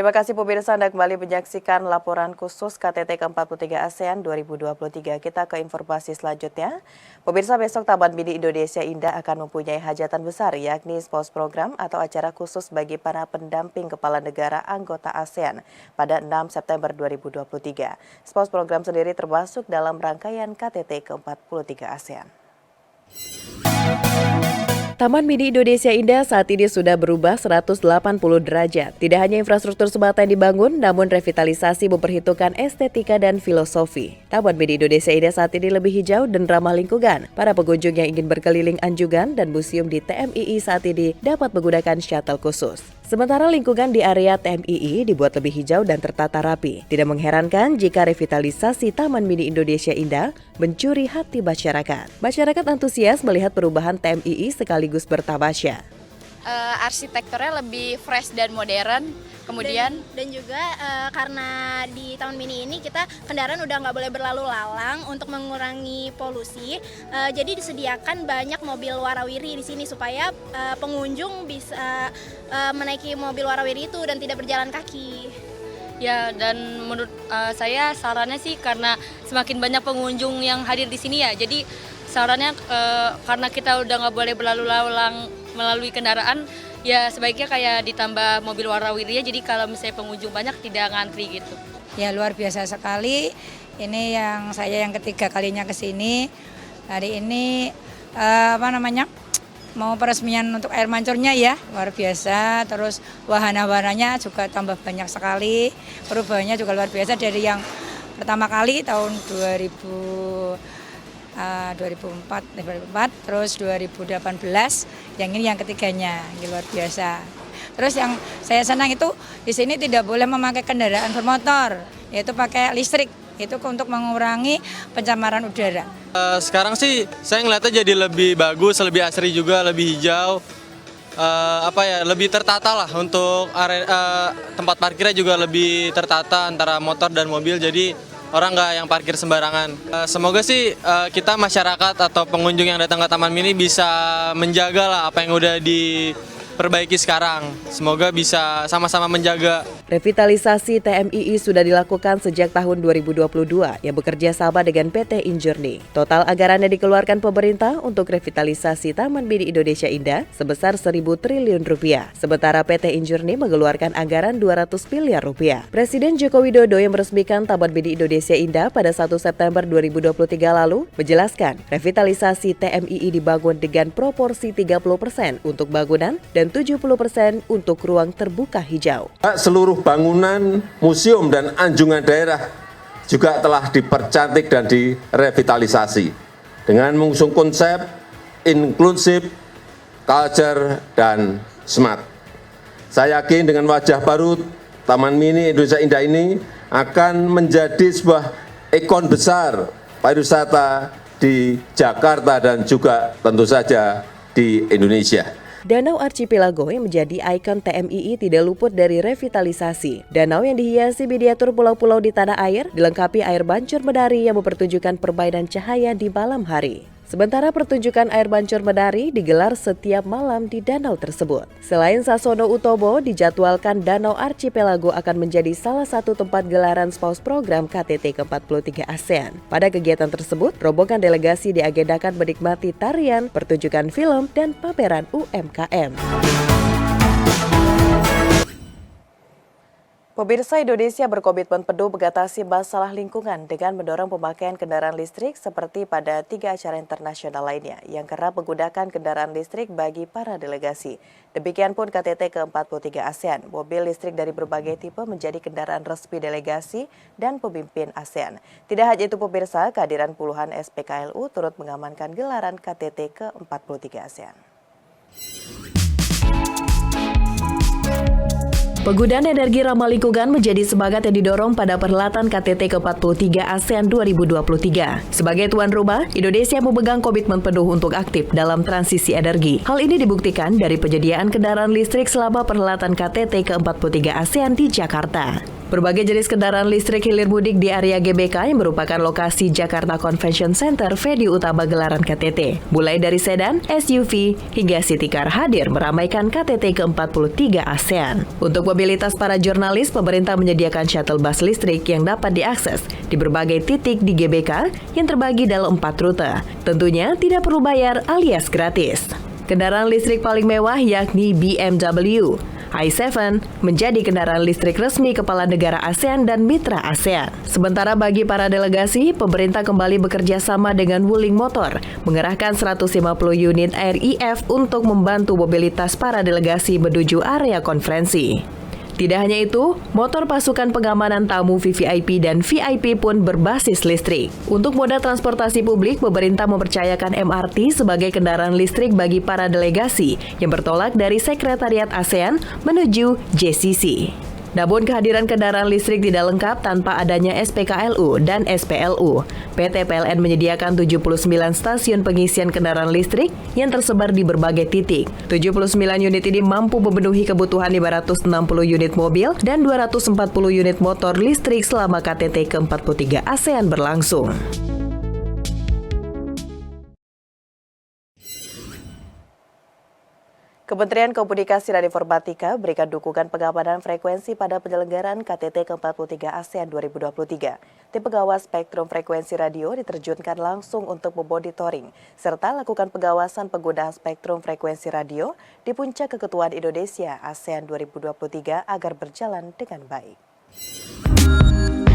Terima kasih pemirsa, Anda kembali menyaksikan laporan khusus KTT ke-43 ASEAN 2023. Kita ke informasi selanjutnya. Pemirsa, besok Taman Mini Indonesia Indah akan mempunyai hajatan besar, yakni SPOS program atau acara khusus bagi para pendamping kepala negara anggota ASEAN pada 6 September 2023. SPOS program sendiri termasuk dalam rangkaian KTT ke-43 ASEAN. Taman Mini Indonesia Indah saat ini sudah berubah 180 derajat. Tidak hanya infrastruktur semata yang dibangun, namun revitalisasi memperhitungkan estetika dan filosofi. Taman Mini Indonesia Indah saat ini lebih hijau dan ramah lingkungan. Para pengunjung yang ingin berkeliling anjungan dan museum di TMII saat ini dapat menggunakan shuttle khusus. Sementara lingkungan di area TMII dibuat lebih hijau dan tertata rapi. Tidak mengherankan jika revitalisasi Taman Mini Indonesia Indah mencuri hati masyarakat. Masyarakat antusias melihat perubahan TMII sekaligus bertamasya. Arsitekturnya lebih fresh dan modern, kemudian dan juga karena di Taman Mini ini kita kendaraan udah nggak boleh berlalu lalang untuk mengurangi polusi, jadi disediakan banyak mobil warawiri di sini supaya pengunjung bisa menaiki mobil warawiri itu dan tidak berjalan kaki. ya, dan menurut saya sarannya sih karena semakin banyak pengunjung yang hadir di sini ya, jadi sarannya karena kita udah nggak boleh berlalu lalang melalui kendaraan, ya sebaiknya kayak ditambah mobil warawiri ya, jadi kalau misalnya pengunjung banyak tidak ngantri gitu. Ya luar biasa sekali, ini saya yang ketiga kalinya ke sini. Hari ini mau peresmian untuk air mancurnya ya, luar biasa. Terus wahana-wahananya juga tambah banyak sekali, perubahannya juga luar biasa dari yang pertama kali tahun 2004, terus 2018, yang ini yang ketiganya, ini luar biasa. Terus yang saya senang itu di sini tidak boleh memakai kendaraan bermotor, yaitu pakai listrik, itu untuk mengurangi pencemaran udara. Sekarang sih saya ngeliatnya jadi lebih bagus, lebih asri juga, lebih hijau, lebih tertata lah untuk tempat parkirnya juga lebih tertata antara motor dan mobil, jadi orang nggak yang parkir sembarangan. Semoga sih kita masyarakat atau pengunjung yang datang ke Taman Mini bisa menjaga lah apa yang udah diperbaiki sekarang. Semoga bisa sama-sama menjaga. Revitalisasi TMII sudah dilakukan sejak tahun 2022 yang bekerja sama dengan PT Injourney. Total anggaran yang dikeluarkan pemerintah untuk revitalisasi Taman Mini Indonesia Indah sebesar 1.000 triliun rupiah. Sementara PT Injourney mengeluarkan anggaran 200 miliar rupiah. Presiden Joko Widodo yang meresmikan Taman Mini Indonesia Indah pada 1 September 2023 lalu menjelaskan revitalisasi TMII dibangun dengan proporsi 30% untuk bangunan dan 70% untuk ruang terbuka hijau. Seluruh bangunan, museum, dan anjungan daerah juga telah dipercantik dan direvitalisasi dengan mengusung konsep inklusif, culture, dan smart. Saya yakin dengan wajah baru Taman Mini Indonesia Indah ini akan menjadi sebuah ikon besar pariwisata di Jakarta dan juga tentu saja di Indonesia. Danau Archipelago yang menjadi ikon TMII tidak luput dari revitalisasi. Danau yang dihiasi miniatur pulau-pulau di tanah air, dilengkapi air mancur menari yang mempertunjukkan permainan cahaya di malam hari. Sementara pertunjukan air mancur menari digelar setiap malam di danau tersebut. Selain Sasono Utomo, dijadwalkan Danau Archipelago akan menjadi salah satu tempat gelaran SPOS program KTT ke-43 ASEAN. Pada kegiatan tersebut, rombongan delegasi diagendakan menikmati tarian, pertunjukan film, dan pameran UMKM. Pemirsa, Indonesia berkomitmen penuh mengatasi masalah lingkungan dengan mendorong pemakaian kendaraan listrik seperti pada 3 acara internasional lainnya yang kerap menggunakan kendaraan listrik bagi para delegasi. Demikian pun KTT ke-43 ASEAN, mobil listrik dari berbagai tipe menjadi kendaraan resmi delegasi dan pemimpin ASEAN. Tidak hanya itu pemirsa, kehadiran puluhan SPKLU turut mengamankan gelaran KTT ke-43 ASEAN. Penggunaan energi ramah lingkungan menjadi semangat yang didorong pada perhelatan KTT ke-43 ASEAN 2023. Sebagai tuan rumah, Indonesia memegang komitmen penuh untuk aktif dalam transisi energi. Hal ini dibuktikan dari penyediaan kendaraan listrik selama perhelatan KTT ke-43 ASEAN di Jakarta. Berbagai jenis kendaraan listrik hilir mudik di area GBK yang merupakan lokasi Jakarta Convention Center venue utama gelaran KTT. Mulai dari sedan, SUV, hingga city car hadir meramaikan KTT ke-43 ASEAN. Untuk mobilitas para jurnalis, pemerintah menyediakan shuttle bus listrik yang dapat diakses di berbagai titik di GBK yang terbagi dalam 4 rute. Tentunya tidak perlu bayar alias gratis. Kendaraan listrik paling mewah yakni BMW i7 menjadi kendaraan listrik resmi kepala negara ASEAN dan mitra ASEAN. Sementara bagi para delegasi, pemerintah kembali bekerja sama dengan Wuling Motor, mengerahkan 150 unit RIF untuk membantu mobilitas para delegasi menuju area konferensi. Tidak hanya itu, motor pasukan pengamanan tamu VVIP dan VIP pun berbasis listrik. Untuk moda transportasi publik, pemerintah mempercayakan MRT sebagai kendaraan listrik bagi para delegasi yang bertolak dari Sekretariat ASEAN menuju JCC. Namun kehadiran kendaraan listrik tidak lengkap tanpa adanya SPKLU dan SPLU. PT PLN menyediakan 79 stasiun pengisian kendaraan listrik yang tersebar di berbagai titik. 79 unit ini mampu memenuhi kebutuhan 560 unit mobil dan 240 unit motor listrik selama KTT ke-43 ASEAN berlangsung. Kementerian Komunikasi dan Informatika berikan dukungan pengamanan frekuensi pada penyelenggaraan KTT ke-43 ASEAN 2023. Tim pengawas spektrum frekuensi radio diterjunkan langsung untuk memonitoring serta lakukan pengawasan penggunaan spektrum frekuensi radio di puncak keketuaan Indonesia ASEAN 2023 agar berjalan dengan baik.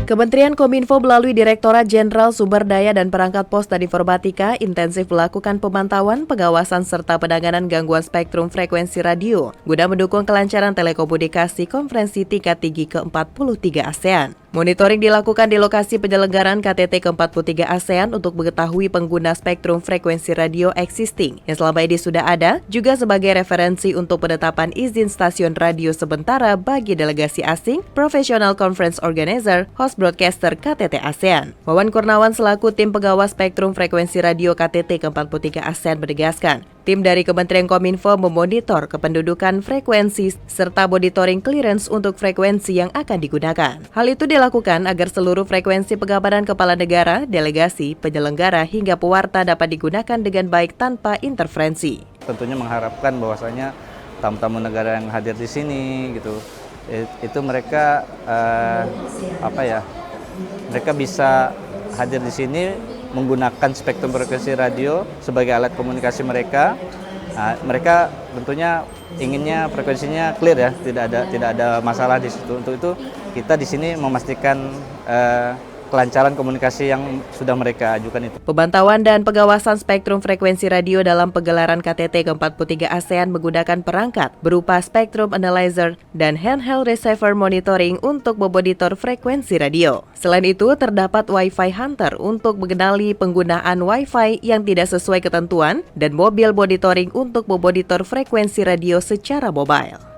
Kementerian Kominfo melalui Direktorat Jenderal Sumber Daya dan Perangkat Pos dan Informatika intensif melakukan pemantauan, pengawasan serta penanganan gangguan spektrum frekuensi radio guna mendukung kelancaran telekomunikasi konferensi tingkat tinggi ke-43 ASEAN. Monitoring dilakukan di lokasi penyelenggaraan KTT ke-43 ASEAN untuk mengetahui pengguna spektrum frekuensi radio existing yang selama ini sudah ada, juga sebagai referensi untuk penetapan izin stasiun radio sementara bagi delegasi asing, professional conference organizer, host broadcaster KTT ASEAN. Wawan Kurnawan selaku tim pengawas spektrum frekuensi radio KTT ke-43 ASEAN menegaskan, tim dari Kementerian Kominfo memonitor kependudukan frekuensi serta monitoring clearance untuk frekuensi yang akan digunakan. Hal itu dilakukan agar seluruh frekuensi pengamanan kepala negara, delegasi, penyelenggara hingga pewarta dapat digunakan dengan baik tanpa interferensi. Tentunya mengharapkan bahwasanya tamu-tamu negara yang hadir di sini gitu, itu mereka mereka bisa hadir di sini menggunakan spektrum frekuensi radio sebagai alat komunikasi mereka. Nah, mereka tentunya inginnya frekuensinya clear ya, tidak ada masalah di situ. Untuk itu kita di sini memastikan kelancaran komunikasi yang sudah mereka ajukan itu. Pemantauan dan pengawasan spektrum frekuensi radio dalam pegelaran KTT ke-43 ASEAN menggunakan perangkat berupa Spectrum Analyzer dan Handheld Receiver Monitoring untuk memonitor frekuensi radio. Selain itu, terdapat Wi-Fi Hunter untuk mengenali penggunaan Wi-Fi yang tidak sesuai ketentuan dan mobil monitoring untuk memonitor frekuensi radio secara mobile.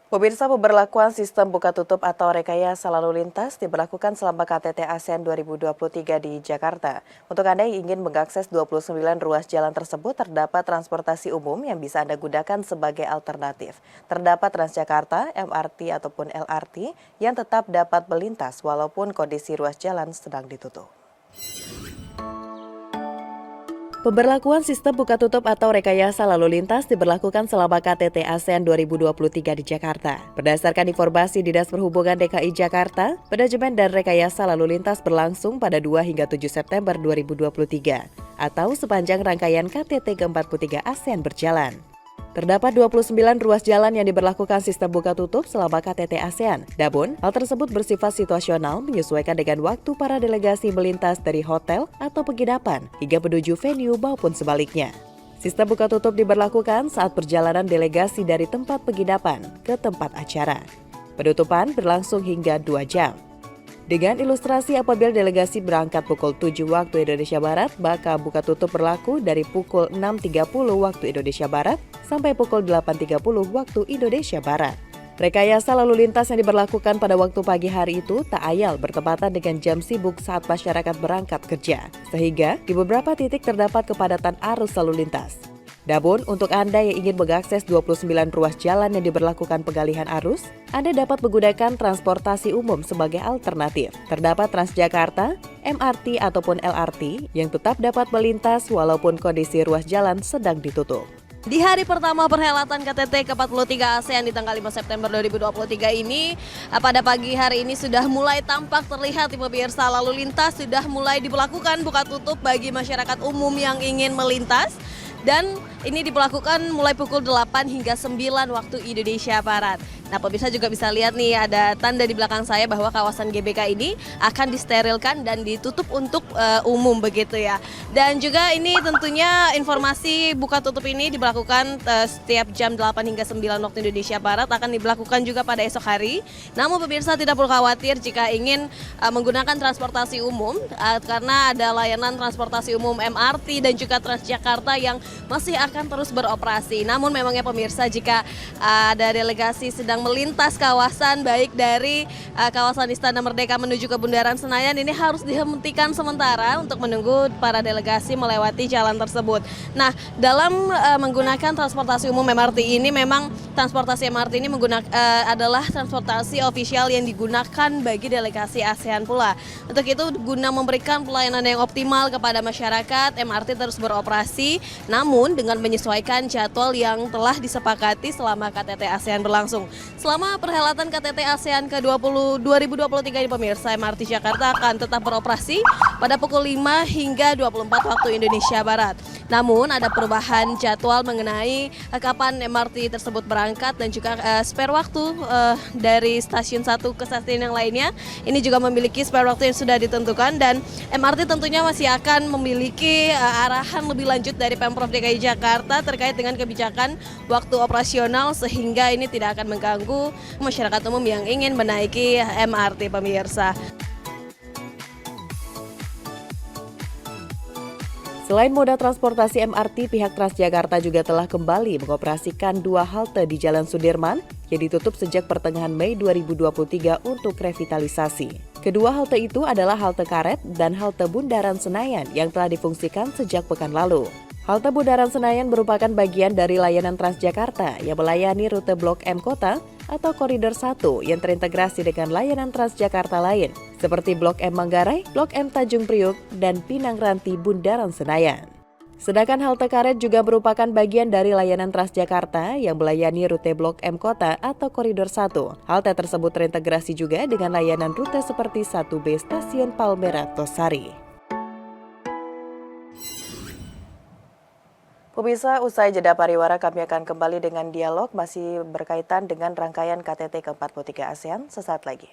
Pemirsa, pemberlakuan sistem buka tutup atau rekayasa lalu lintas diberlakukan selama KTT ASEAN 2023 di Jakarta. Untuk Anda yang ingin mengakses 29 ruas jalan tersebut, terdapat transportasi umum yang bisa Anda gunakan sebagai alternatif. Terdapat Transjakarta, MRT ataupun LRT yang tetap dapat melintas walaupun kondisi ruas jalan sedang ditutup. Pemberlakuan sistem buka tutup atau rekayasa lalu lintas diberlakukan selama KTT ASEAN 2023 di Jakarta. Berdasarkan informasi Dinas Perhubungan DKI Jakarta, manajemen dan rekayasa lalu lintas berlangsung pada 2 hingga 7 September 2023 atau sepanjang rangkaian KTT ke-43 ASEAN berjalan. Terdapat 29 ruas jalan yang diberlakukan sistem buka tutup selama KTT ASEAN. Namun, hal tersebut bersifat situasional menyesuaikan dengan waktu para delegasi melintas dari hotel atau penginapan hingga menuju venue maupun sebaliknya. Sistem buka tutup diberlakukan saat perjalanan delegasi dari tempat penginapan ke tempat acara. Penutupan berlangsung hingga 2 jam. Dengan ilustrasi apabila delegasi berangkat pukul 7 waktu Indonesia Barat, maka buka tutup berlaku dari pukul 6.30 waktu Indonesia Barat sampai pukul 8.30 waktu Indonesia Barat. Rekayasa lalu lintas yang diberlakukan pada waktu pagi hari itu tak ayal bertepatan dengan jam sibuk saat masyarakat berangkat kerja, sehingga di beberapa titik terdapat kepadatan arus lalu lintas. Namun, untuk Anda yang ingin mengakses 29 ruas jalan yang diberlakukan pengalihan arus, Anda dapat menggunakan transportasi umum sebagai alternatif. Terdapat Transjakarta, MRT ataupun LRT yang tetap dapat melintas walaupun kondisi ruas jalan sedang ditutup. Di hari pertama perhelatan KTT ke-43 ASEAN di tanggal 5 September 2023 ini, pada pagi hari ini sudah mulai tampak terlihat di pemirsa, lalu lintas sudah mulai diberlakukan buka tutup bagi masyarakat umum yang ingin melintas. Dan ini diberlakukan mulai pukul 8 hingga 9 waktu Indonesia Barat. Nah, pemirsa juga bisa lihat nih ada tanda di belakang saya bahwa kawasan GBK ini akan disterilkan dan ditutup untuk umum begitu ya. Dan juga ini tentunya informasi buka tutup ini diberlakukan setiap jam 8 hingga 9 waktu Indonesia Barat, akan diberlakukan juga pada esok hari. Namun pemirsa tidak perlu khawatir jika ingin menggunakan transportasi umum karena ada layanan transportasi umum MRT dan juga Transjakarta yang masih akan terus beroperasi. Namun memangnya pemirsa, jika ada delegasi sedang melintas kawasan baik dari kawasan Istana Merdeka menuju ke Bundaran Senayan, ini harus dihentikan sementara untuk menunggu para delegasi melewati jalan tersebut. Nah, dalam menggunakan transportasi umum MRT ini, memang transportasi MRT ini adalah transportasi ofisial yang digunakan bagi delegasi ASEAN pula. Untuk itu, guna memberikan pelayanan yang optimal kepada masyarakat, MRT terus beroperasi, namun dengan menyesuaikan jadwal yang telah disepakati selama KTT ASEAN berlangsung. Selama perhelatan KTT ASEAN ke-20 2023 ini pemirsa, MRT Jakarta akan tetap beroperasi pada pukul 5 hingga 24 waktu Indonesia Barat. Namun ada perubahan jadwal mengenai kapan MRT tersebut berangkat dan juga spare waktu dari stasiun satu ke stasiun yang lainnya. Ini juga memiliki spare waktu yang sudah ditentukan, dan MRT tentunya masih akan memiliki arahan lebih lanjut dari Pemprov DKI Jakarta terkait dengan kebijakan waktu operasional, sehingga ini tidak akan mengganggu masyarakat umum yang ingin menaiki MRT pemirsa. Selain moda transportasi MRT, pihak Transjakarta juga telah kembali mengoperasikan 2 halte di Jalan Sudirman yang ditutup sejak pertengahan Mei 2023 untuk revitalisasi. Kedua halte itu adalah halte Karet dan halte Bundaran Senayan yang telah difungsikan sejak pekan lalu. Halte Bundaran Senayan merupakan bagian dari layanan Transjakarta yang melayani rute Blok M Kota atau Koridor 1 yang terintegrasi dengan layanan Transjakarta lain, seperti Blok M Manggarai, Blok M Tanjung Priuk, dan Pinang Ranti Bundaran Senayan. Sedangkan halte Karet juga merupakan bagian dari layanan Transjakarta yang melayani rute Blok M Kota atau Koridor 1. Halte tersebut terintegrasi juga dengan layanan rute seperti 1B Stasiun Palmerah Tosari. Pemirsa, usai jeda pariwara kami akan kembali dengan dialog masih berkaitan dengan rangkaian KTT ke-43 ASEAN sesaat lagi.